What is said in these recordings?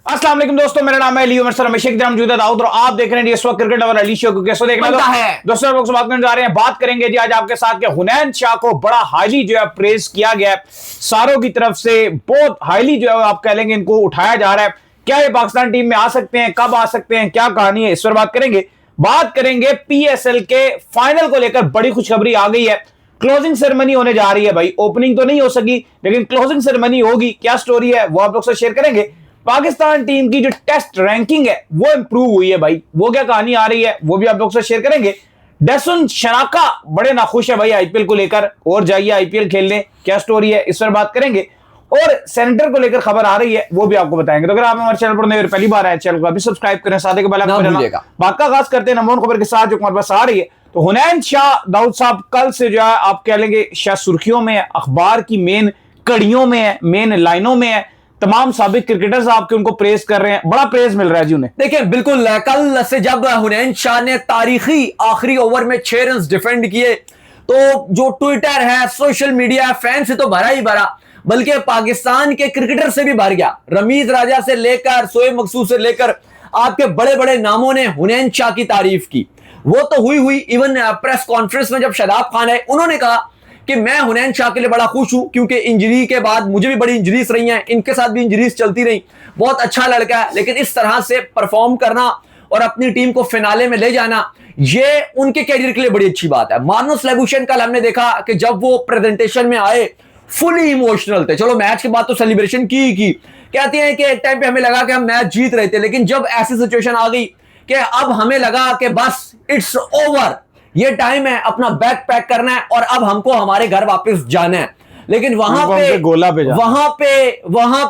अस्सलाम वालेकुम दोस्तों, मेरा नाम है अली उमर सर, हमेशा की तरह मौजूद है दाऊद और आप देख रहे हैं इस वक्त क्रिकेट और अली शो को। कैसे देखना है दोस्तों, लोग से बात करने जा रहे हैं। बात करेंगे जी आज आपके साथ के हुनैन शाह को बड़ा हाईली जो है प्रेज किया गया है, सारों की तरफ से बहुत हाईली जो है आप कह लेंगे इनको उठाया जा रहा है। क्या ये पाकिस्तान टीम में आ सकते हैं, कब आ सकते हैं, क्या कहानी है, इस पर बात करेंगे। बात करेंगे PSL के फाइनल को लेकर बड़ी खुशखबरी आ गई है। क्लोजिंग सेरेमनी होने जा रही है भाई, ओपनिंग तो नहीं हो सकी लेकिन क्लोजिंग सेरेमनी होगी। क्या स्टोरी है वो आप लोग से शेयर करेंगे। पाकिस्तान टीम की जो टेस्ट रैंकिंग है वो इंप्रूव हुई है भाई, वो क्या कहानी आ रही है वो भी आप लोग से शेयर करेंगे। डेसन शनाका बड़े नाखुश है भाई आईपीएल को लेकर, और जाइए आईपीएल खेलने, क्या स्टोरी है इस पर बात करेंगे। और सेनेटर को लेकर खबर आ रही है वो भी आपको बताएंगे। तो अगर आप हमारे चैनल पर नए पहली बार आए चैनल को अभी सब्सक्राइब करें, साथ ही बात का आगाज करते हैं नंबर खबर के साथ जो हमारे पास आ रही है। तो हुनैन शाह दाऊद साहब कल से जो है आप कह लेंगे शायद सुर्खियों में है, अखबार की मेन कड़ियों में है, मेन लाइनों में है। तमाम साबिक क्रिकेटर्स आपके उनको प्रेज कर रहे हैं, बड़ा प्रेज मिल रहा है जी उन्हें। देखिए बिल्कुल, कल से जब हुनैन शाह ने तारीखी आखिरी ओवर में 6 रन डिफेंड किए तो जो ट्विटर है, सोशल मीडिया, फैन से तो भरा ही भरा, बल्कि पाकिस्तान के क्रिकेटर से भी भर गया। रमीज राजा से लेकर शोएब मकसूद से लेकर आपके बड़े बड़े नामों ने हुनैन शाह की तारीफ की। वो तो हुई इवन प्रेस कॉन्फ्रेंस में जब शादाब खान आए उन्होंने कहा कि मैं हुनैन शाह के लिए बड़ा खुश हूं क्योंकि इंजरी के बाद मुझे भी बड़ी इंजरीज रही हैं, इनके साथ भी इंजरीज चलती रही। बहुत अच्छा लड़का है, लेकिन इस तरह से परफॉर्म करना और अपनी टीम को फिनाले में ले जाना ये उनके कैरियर के लिए बड़ी अच्छी बात है। मार्नस लैबुशेन कल हमने देखा कि जब वो प्रेजेंटेशन में आए फुली इमोशनल थे। चलो मैच के बाद तो सेलिब्रेशन की कहते हैं कि एक टाइम पे हमें लगा कि हम मैच जीत रहे थे, लेकिन जब ऐसी सिचुएशन आ गई कि अब हमें लगा कि बस इट्स ओवर, ये टाइम है अपना बैग पैक करना है और अब हमको हमारे घर वापस जाना है। लेकिन वहां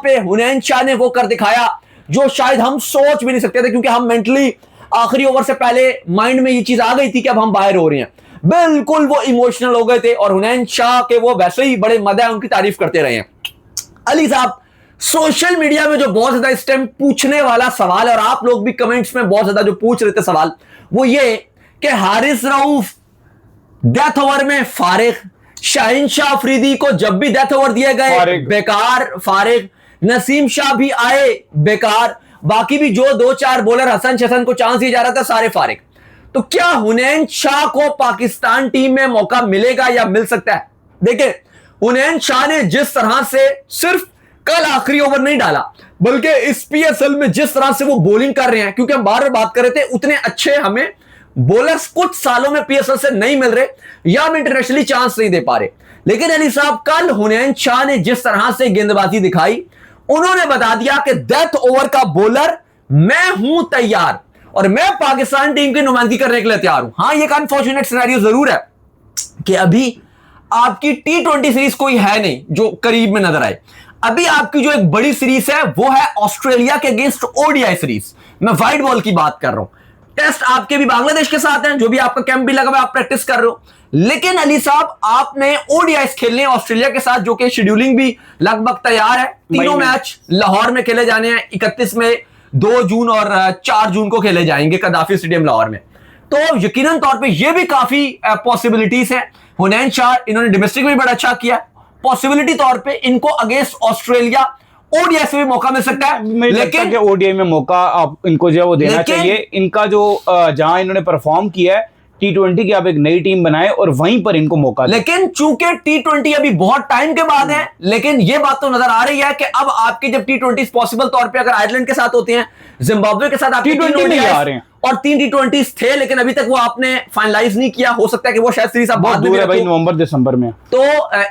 पे हुनैन शाह ने वो कर दिखाया जो शायद हम सोच भी नहीं सकते थे, क्योंकि हम मेंटली आखिरी ओवर से पहले माइंड में ये चीज आ गई थी कि अब हम बाहर हो रहे हैं। बिल्कुल वो इमोशनल हो गए थे और हुनैन शाह के वो वैसे ही बड़े मदे उनकी तारीफ करते रहे हैं। अली साहब, सोशल मीडिया में जो बहुत ज्यादा इस टाइम पूछने वाला सवाल है और आप लोग भी कमेंट्स में बहुत ज्यादा जो पूछ रहे थे सवाल, वो ये कि हारिस रऊफ डेथ ओवर में फारिग, शाहीन शाह अफरीदी को जब भी डेथ ओवर दिए गए बेकार फारिग, नसीम शाह भी आए बेकार, बाकी भी जो 2-4 बॉलर हसन शसन को चांस दिया जा रहा था सारे फारिग। तो क्या हुनैन शाह को पाकिस्तान टीम में मौका मिलेगा या मिल सकता है? देखिए हुनैन शाह ने जिस तरह से सिर्फ कल आखिरी ओवर नहीं डाला, बल्कि इस PSL में जिस तरह से वो बॉलिंग कर रहे हैं, क्योंकि हम बार बार बात कर रहे थे उतने अच्छे हमें बॉलर्स कुछ सालों में PSL से नहीं मिल रहे या हम इंटरनेशनली चांस नहीं दे पा रहे। लेकिन अली साहब कल हुनैन शाह ने जिस तरह से गेंदबाजी दिखाई, उन्होंने बता दिया कि डेथ ओवर का बॉलर मैं हूं तैयार और मैं पाकिस्तान टीम की नुमाइंदगी करने के लिए तैयार हूं। हां, एक अनफॉर्चुनेट सिनेरियो जरूर है कि अभी आपकी T20 सीरीज कोई है नहीं जो करीब में नजर आए। अभी आपकी जो एक बड़ी सीरीज है वो है ऑस्ट्रेलिया के अगेंस्ट ODI सीरीज। मैं व्हाइट बॉल की बात कर रहा हूं। टेस्ट आपके भी बांग्लादेश के साथ हैं, जो भी आपका कैंप भी लगा हुआ, आप प्रैक्टिस कर रहे हो। लेकिन अली साहब आपने ODI खेलने ऑस्ट्रेलिया के साथ, जो कि शेड्यूलिंग भी लगभग तैयार है। तीनों मैच लाहौर में खेले जाने हैं, 31 में, 2 जून और 4 जून को खेले जाएंगे कदाफी स्टेडियम लाहौर में। तो यकीनन तौर पे ये भी काफी पॉसिबिलिटीज है। हुनैन शाह इन्होंने डोमेस्टिक में बड़ा अच्छा किया, पॉसिबिलिटी तौर पे इनको अगेंस्ट ऑस्ट्रेलिया ODI से भी मौका मिल सकता है। लेकिन ODI में मौका आप इनको जो है वो देना चाहिए। इनका जो जहां इन्होंने परफॉर्म किया है T20 की, आप एक नई टीम बनाए और वहीं पर इनको मौका। लेकिन चूंकि T20 अभी बहुत टाइम के बाद है, लेकिन ये बात तो नजर आ रही है कि अब आपके जब T20 पॉसिबल तौर पे अगर आयरलैंड के साथ होते हैं, जिम्बाब्वे के साथ आपके T20 आ रहे हैं और 3 T20 थे, लेकिन अभी तक वो आपने फाइनलाइज नहीं किया। हो सकता है कि वो शायद सीरीज आप बहुत दूर है भाई, नवंबर दिसंबर में। तो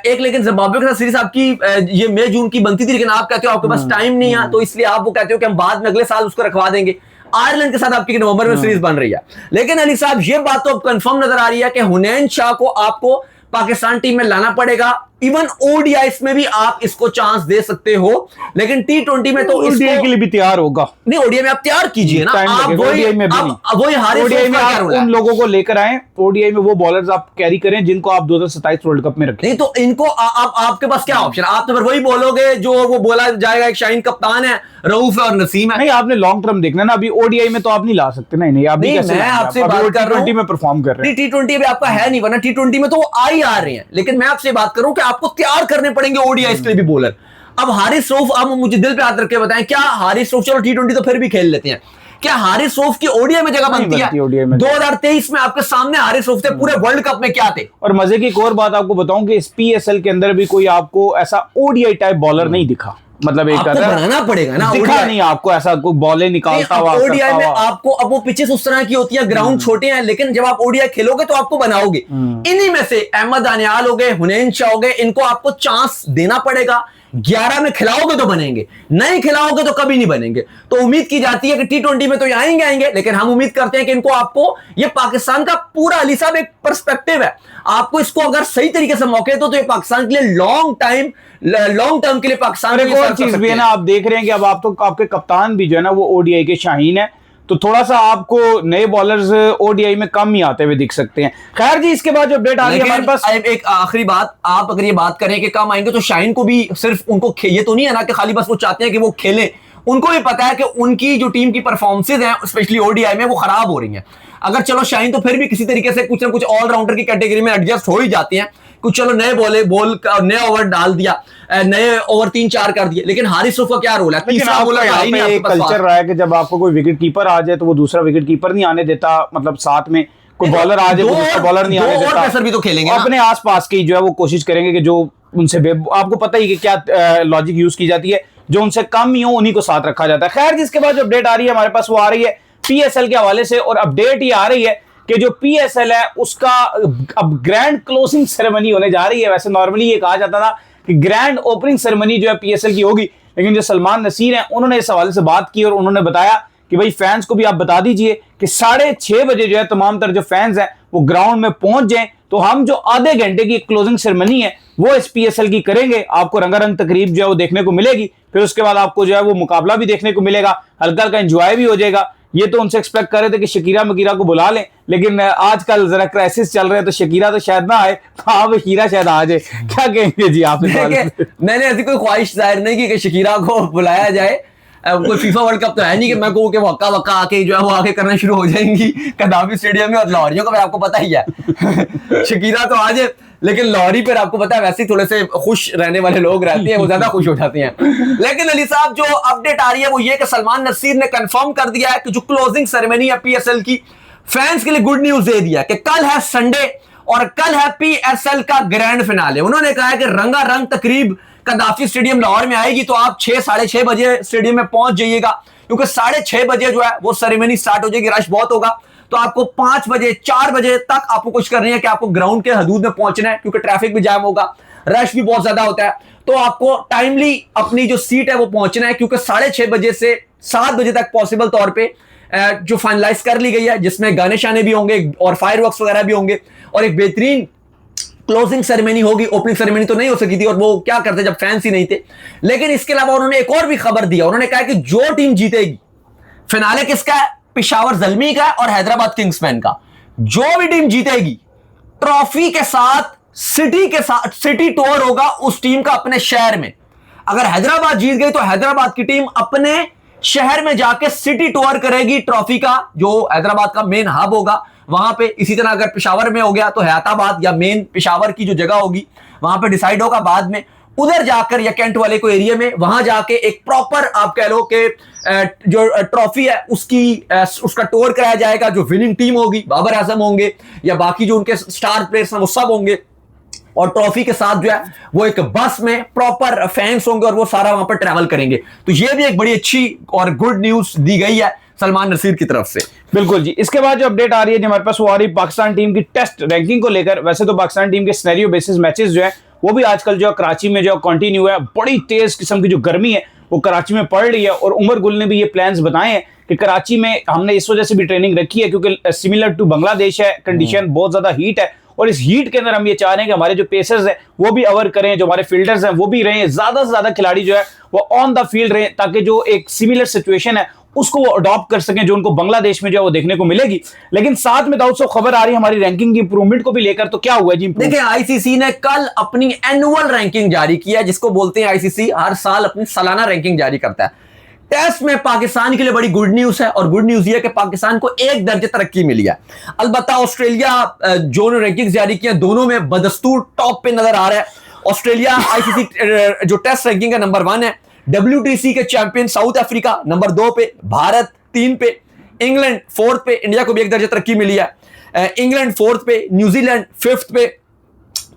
एक, लेकिन जिम्बाब्वे के साथ सीरीज आपकी ये मई जून की बनती थी, लेकिन आप कहते हो आपके पास टाइम नहीं है, तो इसलिए आप वो कहते हो कि हम बाद में अगले साल उसको रखवा देंगे। आयरलैंड के साथ आपकी नवंबर में सीरीज बन रही है। लेकिन अली साहब ये बात तो अब कंफर्म नजर आ रही है कि हुनैन शाह को आपको पाकिस्तान टीम में लाना पड़ेगा। इवन ODI में भी आप इसको चांस दे सकते हो, लेकिन T20 में तो ODI के लिए भी तैयार होगा। नहीं, ODI में आप तैयार कीजिए ना, आप वही ODI में आप उन लोगों को लेकर आए, ODI में वो बॉलर्स आप कैरी करें जिनको आप 2027 वर्ल्ड कप में रखें। नहीं तो इनको आपके पास क्या ऑप्शन? आप तो फिर वही बोलोगे जो वो बोला जाएगा, एक शाहीन कप्तान है, रऊफ है और नसीम है। नहीं, आपने लॉन्ग टर्म देखना ना, अभी ODI में तो आप नहीं ला सकते। नहीं आप मैं आपसे बात कर रहा हूं, T20 में परफॉर्म कर रहे हैं। T20 भी आपका है नहीं, वरना T20 में तो वो आ रहे हैं। लेकिन मैं आपसे बात करूं कि आपको तैयार करने पड़ेंगे ODI के लिए भी बॉलर। अब हारिस रऊफ, आप मुझे दिल पे हाथ रख के बताएं, क्या हारिस रऊफ, चलो T20 तो फिर भी खेल लेते हैं, क्या हारिस रऊफ की ओडीआई में जगह बनती है? 2023 में आपके सामने हारिस रऊफ थे, पूरे वर्ल्ड कप में क्या थे? और मजे की एक और बात आपको बताऊं कि इस PSL के अंदर भी कोई आपको ऐसा ओडीआई टाइप बॉलर नहीं दिखा, मतलब एक आपको बनाना पड़ेगा ना, दिखा नहीं आपको ऐसा कोई बॉलें निकालता हुआ। ओडीआई में आपको, अब वो पिचेस उस तरह की होती है, ग्राउंड छोटे हैं, लेकिन जब आप ओडीआई खेलोगे तो आपको बनाओगे। इन्हीं में से अहमद दानियाल हो गए, हुनैन शाह हो गए, इनको आपको चांस देना पड़ेगा। 11 में खिलाओगे तो बनेंगे, नहीं खिलाओगे तो कभी नहीं बनेंगे। तो उम्मीद की जाती है कि T20 में तो आएंगे, लेकिन हम उम्मीद करते हैं कि इनको, आपको, ये पाकिस्तान का पूरा अली साहब एक पर्सपेक्टिव है, आपको इसको अगर सही तरीके से मौके दो तो ये पाकिस्तान के लिए लॉन्ग टर्म के लिए पाकिस्तान एक और चीज भी है ना, आप देख रहे हैं कि अब आप तो आपके कप्तान भी जो है ना वो ओडीआई के शाहीन है, तो थोड़ा सा आपको नए बॉलर्स ओडीआई में कम ही आते हुए दिख सकते हैं। खैर जी, इसके बाद जो अपडेट आ रही है हमारे पास, एक आखिरी बात, आप अगर ये बात करें कि कम आएंगे तो शाहीन को भी सिर्फ उनको ये तो नहीं है ना कि खाली बस वो चाहते हैं कि वो खेलें, उनको भी पता है कि उनकी जो टीम की परफॉर्मेंसेज हैं स्पेशली ओडीआई में वो खराब हो रही हैं। अगर चलो शाहीन तो फिर भी किसी तरीके से कुछ ना कुछ ऑलराउंडर की कैटेगरी में एडजस्ट हो ही जाती हैं, कुछ चलो नए नए ओवर डाल दिया, नए ओवर 3-4 कर दिए, लेकिन हारिस रऊफ का क्या रोल है? तीसरा बॉलर यहाँ पे एक कल्चर रहा है कि जब आपको कोई विकेट कीपर आ जाए तो वो दूसरा विकेट कीपर नहीं आने देता, मतलब साथ में कोई बॉलर आ जाए तो दूसरा बॉलर नहीं आने देता। पेसर भी तो खेलेंगे अपने आसपास की जो है वो कोशिश करेंगे कि जो उनसे, आपको पता ही कि क्या लॉजिक यूज की जाती है, जो उनसे कम ही हो उन्हीं को साथ रखा जाता है। खैर, जिसके बाद जो अपडेट आ रही है हमारे पास वो आ रही है PSL के हवाले से, और अपडेट ये आ रही है कि जो PSL है उसका अब ग्रैंड क्लोजिंग सेरेमनी होने जा रही है। वैसे नॉर्मली ये कहा जाता था कि ग्रैंड ओपनिंग सेरेमनी जो है PSL की होगी, लेकिन जो सलमान नसीर हैं उन्होंने इस हवाले से बात की और उन्होंने बताया कि भाई फैंस को भी आप बता दीजिए कि 6:30 बजे जो है तमाम तरह जो फैंस हैं वो ग्राउंड में पहुंच जाएं, तो हम जो आधे घंटे की क्लोजिंग सेरेमनी है वो इस PSL की करेंगे। आपको रंगारंग तकरीब जो है वो देखने को मिलेगी, फिर उसके बाद आपको जो है वो मुकाबला भी देखने को मिलेगा, हल्का हल्का एंजॉय भी हो जाएगा। ये तो उनसे एक्सपेक्ट कर रहे थे कि शकीरा मकीरा को बुला लें, लेकिन आजकल जरा क्राइसिस चल रहे हैं तो शकीरा तो शायद ना आए, हाँ हीरा शायद आ जाए। क्या कहेंगे जी आप? मैंने ऐसी कोई ख्वाहिश जाहिर नहीं की कि शकीरा को बुलाया जाए। कोई फीफा वर्ल्ड कप तो है नहीं कि मैं कहूँ कि वो वक्का आके जो है वो आके करना शुरू हो जाएंगी कदाफी स्टेडियम में, और लाहौरियों का आपको पता ही है शकीरा तो आज, लेकिन लाहौरी पर आपको पता है वैसे ही थोड़े से खुश रहने वाले लोग रहते हैं, वो ज्यादा खुश हो जाते हैं। लेकिन अली साहब जो अपडेट आ रही है वो ये कि सलमान नसीर ने कंफर्म कर दिया है कि जो क्लोजिंग सेरेमनी है PSL की, फैंस के लिए गुड न्यूज दे दिया कि कल है संडे और कल है PSL का ग्रैंड फिनाले। उन्होंने कहा है कि रंगारंग तकरीब कदाफी स्टेडियम लाहौर में आएगी, तो आप 6-6:30 बजे स्टेडियम में पहुंच जाइएगा, क्योंकि 6:30 बजे जो है वो सेरेमनी स्टार्ट हो जाएगी, रश बहुत होगा। तो आपको 5 बजे 4 बजे तक आपको कोशिश करनी है कि आपको ग्राउंड के हदूद में पहुंचना है, क्योंकि ट्रैफिक भी जाम होगा, रश भी बहुत ज्यादा होता है। तो आपको टाइमली अपनी जो सीट है वो पहुंचना है, क्योंकि 6:30 बजे से 7 बजे तक पॉसिबल तौर पे जो फाइनलाइज कर ली गई है, जिसमें गाने शाने भी होंगे और फायरवर्क्स वगैरह भी होंगे, और एक बेहतरीन क्लोजिंग सेरेमनी होगी। ओपनिंग सेरेमनी तो नहीं हो सकी थी, और वो क्या करते जब फैंस ही नहीं थे। लेकिन इसके अलावा उन्होंने एक और भी खबर दिया, उन्होंने कहा कि जो टीम जीतेगी, फिनाले किसका है? पेशावर ज़ल्मी का और हैदराबाद किंग्समैन का। जो भी टीम जीतेगी ट्रॉफी के साथ सिटी टूर होगा उस टीम का अपने शहर में। अगर हैदराबाद जीत गई तो हैदराबाद की टीम अपने शहर में जाके सिटी टूर करेगी ट्रॉफी का, जो हैदराबाद का मेन हब होगा वहां पे। इसी तरह अगर पेशावर में हो गया तो हैदराबाद या मेन पेशावर की जो जगह होगी वहां पे डिसाइड होगा बाद में, उधर जाकर या कैंट वाले को एरिया में वहां जाके एक प्रॉपर आप कह लो कि जो ट्रॉफी है उसका टूर कराया जाएगा। जो विनिंग टीम होगी, बाबर आजम होंगे या बाकी जो उनके स्टार प्लेयर्स हैं वो सब होंगे, और ट्रॉफी के साथ जो है वो एक बस में प्रॉपर फैंस होंगे और वो सारा वहां पर ट्रैवल करेंगे। तो ये भी एक बड़ी अच्छी और गुड न्यूज दी गई है सलमान नसीर की तरफ से। बिल्कुल जी। इसके बाद जो अपडेट आ रही है जो हमारे पास वो आ रही है पाकिस्तान टीम की टेस्ट रैंकिंग को लेकर। वैसे तो पाकिस्तान टीम के सिनेरियो बेसिस मैचेस जो है वो भी आजकल जो कराची में जो कंटिन्यू है। बड़ी तेज किस्म की जो गर्मी है वो कराची में पड़ रही है, और उमर गुल ने भी ये प्लान्स बताए हैं कि कराची में हमने इस वजह से भी ट्रेनिंग रखी है क्योंकि सिमिलर टू बांग्लादेश है, कंडीशन बहुत ज्यादा हीट है, और इस हीट के अंदर हम ये चाह रहे हैं कि हमारे जो पेसर्स हैं वो भी अवर करें, जो हमारे फील्डर्स हैं वो भी रहें, ज्यादा से ज्यादा खिलाड़ी जो है वो ऑन द फील्ड रहें, ताकि जो एक सिमिलर सिचुएशन है उसको वो अडॉप्ट कर सकें जो उनको बांग्लादेश में जो है वो देखने को मिलेगी। लेकिन साथ में दाऊद साहब खबर आ रही है हमारी रैंकिंग की इंप्रूवमेंट को भी लेकर, तो क्या हुआ जी? देखिए, आईसीसी ने कल अपनी एनुअल रैंकिंग जारी की है, जिसको बोलते हैं आईसीसी हर साल अपनी सालाना रैंकिंग जारी करता है। टेस्ट में पाकिस्तान के लिए बड़ी गुड न्यूज है, और गुड न्यूज ये है कि पाकिस्तान को 1 दर्जे तरक्की मिली है। अलबत्ता ऑस्ट्रेलिया जो रैंकिंग जारी की है दोनों में बदस्तूर टॉप पे नजर आ रहा है, ऑस्ट्रेलिया आईसीसी जो टेस्ट रैंकिंग का नंबर 1 है, WTC के चैंपियन साउथ अफ्रीका नंबर 2 पे, भारत 3 पे, इंग्लैंड 4th पे, इंडिया को भी एक दर्जा तरक्की मिली है, इंग्लैंड 4th पे, न्यूजीलैंड 5th पे,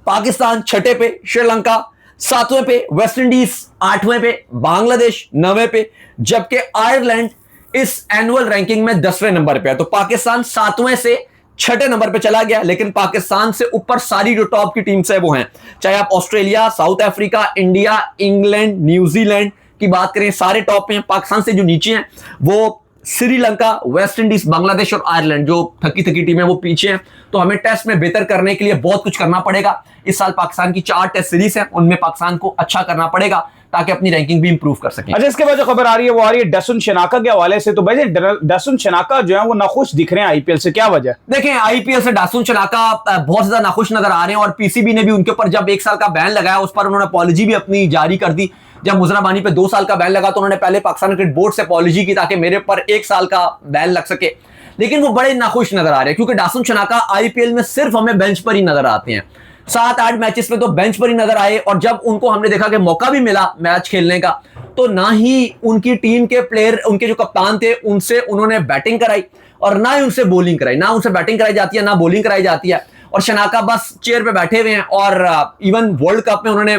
पाकिस्तान 6ठे पे, श्रीलंका 7वें पे, वेस्ट इंडीज 8वें पे, बांग्लादेश 9वें पे, जबकि आयरलैंड इस एनुअल रैंकिंग में 10वें नंबर पे है। तो पाकिस्तान 7वें से 6ठे नंबर पे चला गया, लेकिन पाकिस्तान से ऊपर सारी जो टॉप की टीम्स है वो हैं, चाहे आप Australia, south Africa, India, England, New Zealand की बात करें, सारे टॉप पे हैं। पाकिस्तान से जो नीचे हैं वो श्रीलंका, वेस्ट इंडीज, बांग्लादेश और आयरलैंड, जो थकी थकी टीम है वो पीछे हैं। तो हमें टेस्ट में बेहतर करने के लिए बहुत कुछ करना पड़ेगा। इस साल पाकिस्तान की 4 टेस्ट सीरीज है, उनमें पाकिस्तान को अच्छा करना पड़ेगा ताकि अपनी रैंकिंग भी इंप्रूव कर सकें। अच्छा, इसके बाद जो खबर आ रही है वो आ रही है डसन शनाका के हवाले से। तो भाई डसन शनाका जो है वो नाखुश दिख रहे हैं आईपीएल से, क्या वजह? देखें, आईपीएल से डसन शनाका बहुत ज्यादा नाखुश नजर आ रहे हैं और पीसीबी ने भी उनके ऊपर जब 1 साल का बैन लगाया, उस पर उन्होंने अपॉलॉजी भी अपनी जारी कर दी। जब मुजराबानी पे 2 साल का बैन लगा तो उन्होंने पहले पाकिस्तान क्रिकेट बोर्ड से अपॉलॉजी की ताकि मेरे पर 1 साल का बैन लग सके, लेकिन वो बड़े नाखुश नजर आ रहे हैं क्योंकि डसन शनाका आईपीएल में सिर्फ हमें बेंच पर ही नजर आते हैं। 7-8 मैचेस में तो बेंच पर ही नजर आए और जब उनको हमने देखा कि मौका भी मिला मैच खेलने का, तो ना ही उनकी टीम के प्लेयर, उनके जो कप्तान थे, उनसे उन्होंने बैटिंग कराई और ना ही उनसे बॉलिंग कराई। ना उनसे बैटिंग कराई जाती है, ना बॉलिंग कराई जाती है। और शनाका बस चेयर पे बैठे हुए हैं। और इवन वर्ल्ड कप में उन्होंने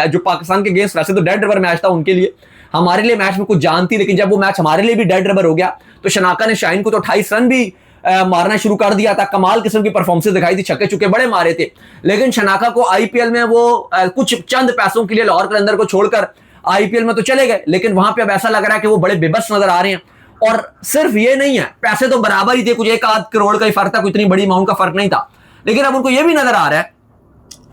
जो पाकिस्तान के अगेंस्ट, वैसे तो डेड रबर मैच था उनके लिए, हमारे लिए मैच में कुछ जान थी, लेकिन जब वो मैच हमारे लिए भी डेड रबर हो गया तो शनाका ने शाहीन को तो 28 रन भी मारना शुरू कर दिया था। कमाल किस्म की परफॉर्मेंस दिखाई थी, छक्के चुके बड़े मारे थे। लेकिन शनाका को आईपीएल में वो कुछ चंद पैसों के लिए लाहौर कलंदर को छोड़कर आईपीएल में तो चले गए, लेकिन वहां पे अब ऐसा लग रहा है कि वो बड़े बेबस नजर आ रहे हैं। और सिर्फ ये नहीं है, पैसे तो बराबर ही थे, कुछ 1-8 करोड़ का ही फर्क था, कोई इतनी बड़ी अमाउंट का फर्क नहीं था। लेकिन अब उनको ये भी नजर आ रहा है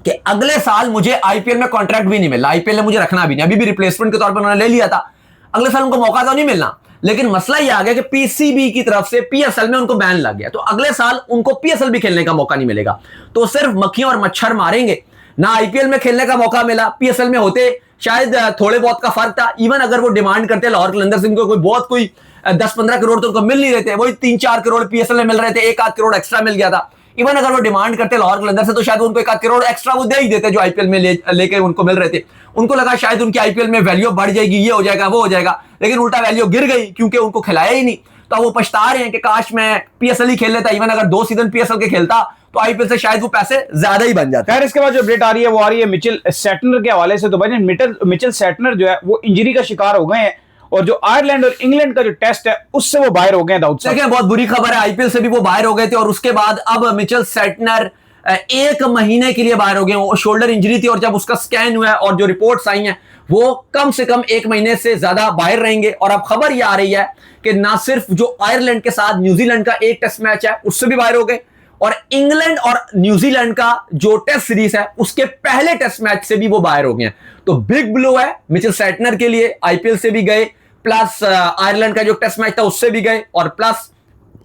कि अगले साल मुझे आईपीएल में कॉन्ट्रैक्ट भी नहीं मिला, आईपीएल ने मुझे रखना भी नहीं, अभी भी रिप्लेसमेंट के तौर पर उन्होंने ले लिया था, अगले साल उनको मौका तो नहीं मिलना। लेकिन मसला ये आ गया कि पीसीबी की तरफ से पीएसएल में उनको बैन लग गया, तो अगले साल उनको पीएसएल भी खेलने का मौका नहीं मिलेगा। तो सिर्फ मक्खियां और मच्छर मारेंगे, ना आईपीएल में खेलने का मौका मिला, पीएसएल में होते शायद थोड़े बहुत का फर्क था। इवन अगर वो डिमांड करते लाहौर कलंदर से कोई बहुत कोई 10-15 करोड़ तो उनको मिल नहीं रहे थे, वही 3-4 करोड़ पीएसएल में मिल रहे थे, 1-8 करोड़ एक्स्ट्रा मिल गया था। इवन अगर वो डिमांड करते लाहौर कलंदर से तो शायद उनको 1-8 करोड़ एक्स्ट्रा वो दे ही देते जो आईपीएल में लेके उनको मिल रहे थे। उनको लगा शायद उनकी आईपीएल में वैल्यू बढ़ जाएगी, ये हो जाएगा, वो हो जाएगा, लेकिन उल्टा वैल्यू गिर गई क्योंकि उनको खिलाया ही नहीं। तो वो पछता रहे हैं कि काश मैं पीएसएल ही खेल लेता। इवन अगर 2 सीजन पीएसएल के खेलता तो आईपीएल से शायद वो पैसे ज्यादा ही बन जाते। खैर, इसके बाद जो अपडेट आ रही है वो आ रही है मिचेल सैटनर के हवाले से। तो भाई मिचेल सैटनर जो है वो इंजरी का शिकार हो गए हैं और जो आयरलैंड और इंग्लैंड का जो टेस्ट है उससे वो बाहर हो गए हैं। दाऊद साहब, देखिए बहुत बुरी खबर है, आईपीएल से भी वो बाहर हो गए थे और उसके बाद अब मिचेल सैटनर 1 महीने के लिए बाहर हो गए। वो शोल्डर इंजरी थी और जब उसका स्कैन हुआ और जो रिपोर्ट्स आई हैं वो कम से कम 1 महीने से ज्यादा बाहर रहेंगे। और अब खबर यह आ रही है कि ना सिर्फ जो आयरलैंड के साथ न्यूजीलैंड का 1 टेस्ट मैच है उससे भी बाहर हो गए, और इंग्लैंड और न्यूजीलैंड का जो टेस्ट सीरीज है उसके पहले टेस्ट मैच से भी वो बाहर हो गए हैं। तो बिग ब्लो है मिचेल सैटनर के लिए, आईपीएल से भी गए, प्लस आयरलैंड का जो टेस्ट मैच था उससे भी गए, और प्लस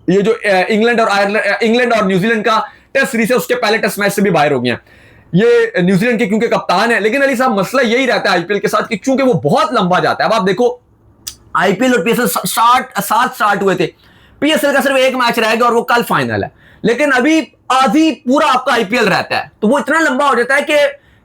ये जो इंग्लैंड और न्यूजीलैंड का टेस्ट सीरीज है उसके पहले टेस्ट मैच से भी बाहर हो गए हैं। ये न्यूजीलैंड के क्योंकि कप्तान है। लेकिन अली साहब मसला यही रहता है आईपीएल के साथ कि चूंकि वो बहुत लंबा जाता है। अब आप देखो आईपीएल और पीएसएल 7 स्टार्ट हुए थे, पीएसएल का सिर्फ 1 मैच रहेगा और वो कल फाइनल है, लेकिन अभी आधी पूरा आपका आईपीएल रहता है। तो वो इतना लंबा हो जाता है कि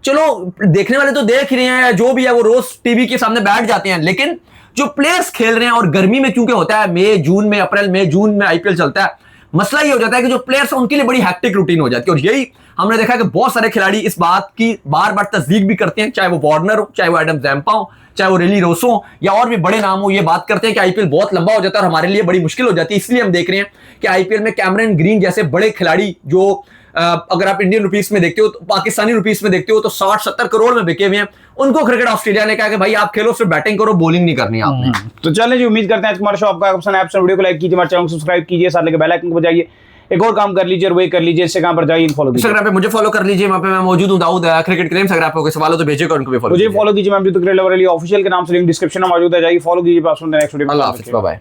चलो देखने वाले तो देख ही रहे हैं, जो भी है वो रोज टीवी के सामने बैठ जाते हैं, लेकिन जो प्लेयर्स खेल रहे हैं, और गर्मी में क्योंकि होता है मई जून में, अप्रैल मई जून में आईपीएल चलता है, मसला ये हो जाता है कि जो प्लेयर्स हैं उनके लिए बड़ी हैक्टिक रूटीन हो जाती है। और यही हमने देखा कि बहुत सारे खिलाड़ी इस बात की बार बार तस्दीक भी करते हैं, चाहे वो वार्नर हो, चाहे वो एडम जैम्पा हो, चाहे वो रेली रोसो हो, या और भी बड़े नाम हो, ये बात करते हैं कि आईपीएल बहुत लंबा हो जाता है और हमारे लिए बड़ी मुश्किल हो जाती है। इसलिए हम देख रहे हैं कि आईपीएल में कैमरन ग्रीन जैसे बड़े खिलाड़ी जो अगर आप इंडियन रुपीस में देखते हो, तो पाकिस्तानी रुपीस में देखते हो तो 60-70 करोड़ में बिके हुए हैं, उनको क्रिकेट ऑस्ट्रेलिया ने कहा कि भाई आप खेलो, सिर्फ बैटिंग करो, बॉलिंग नहीं करनी आपने। तो चलें जी, उम्मीद करते हैं हमारा शो आपका पसंद आया। वीडियो को लाइक कीजिए, हमारे चैनल को सब्सक्राइब कीजिए, साथ लेके बेल आइकन को बजाइए। एक और काम कर लीजिए और वही कर लीजिए, इंस्टाग्राम पर जाइए, फॉलो कीजिए, इंस्टाग्राम पे मुझे फॉलो कर लीजिए, वहां पे मैं मौजूद हूं, दाऊद क्रिकेट क्लेम। इंस्टाग्राम पे कोई सवाल हो तो भेजिएगा, उनको भी फॉलो कीजिए। फॉलो कीजिए, मैं क्रिकेट लवर अली ऑफिशियल के नाम से लिंक डिस्क्रिप्शन में मौजूद है, जाइए फॉलो कीजिए। नेक्स्ट वीडियो में, अल्लाह हाफिज़, बाय बाय।